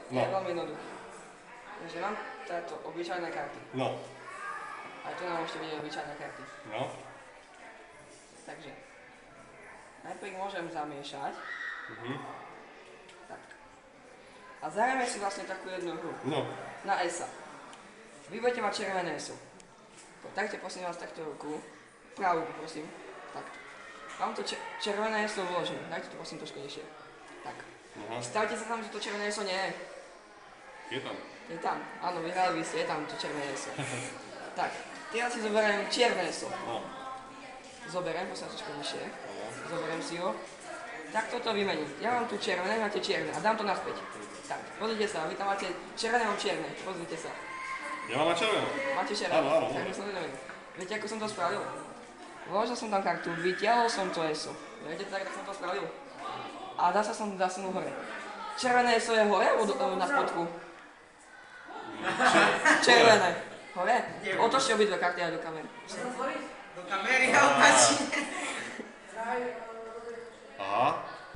No. Je veľmi jednoduché. Takže mám táto obyčajné karty. No. Aj tu nám ešte vidieť obyčajné karty. No. Takže najprv môžem zamiešať. Tak. A zahrajeme si vlastne takú jednu hru. No. Na ESA. Vy budete mať červené ESO. Dajte prosím vás takto ruku. Pravú ruku prosím. Takto. Mám to červené ESO vložené. Dajte to prosím trošku nižšie. Tak. Stavte sa tam, že to červené ESO nie je. Je tam. Je tam. Áno, vyhrali by ste, je tam to červené ESO. Tak. Teraz si zoberiem čierne ESO. No. Zoberiem, prosím trošku nižšie. Zoberiem si ho. Tak toto vymením. Ja mám tu červené, máte čierne a dám to naspäť. Tak, pozrite sa, vy tam máte červené, mám čierne. Pozrite sa. Ja mám červené. Máte červené. Áno, áno. Tak som to nevedel. Viete, ako som to spravil? Vložil som tam kartu, vytiahol som to ESO. Viete, tak som to spravil. A zase som zasunul hore. Červené ESO je hore alebo na spodku? Červené. Hore? Otočte obidve karty aj do kamery. Do kamery a otačí.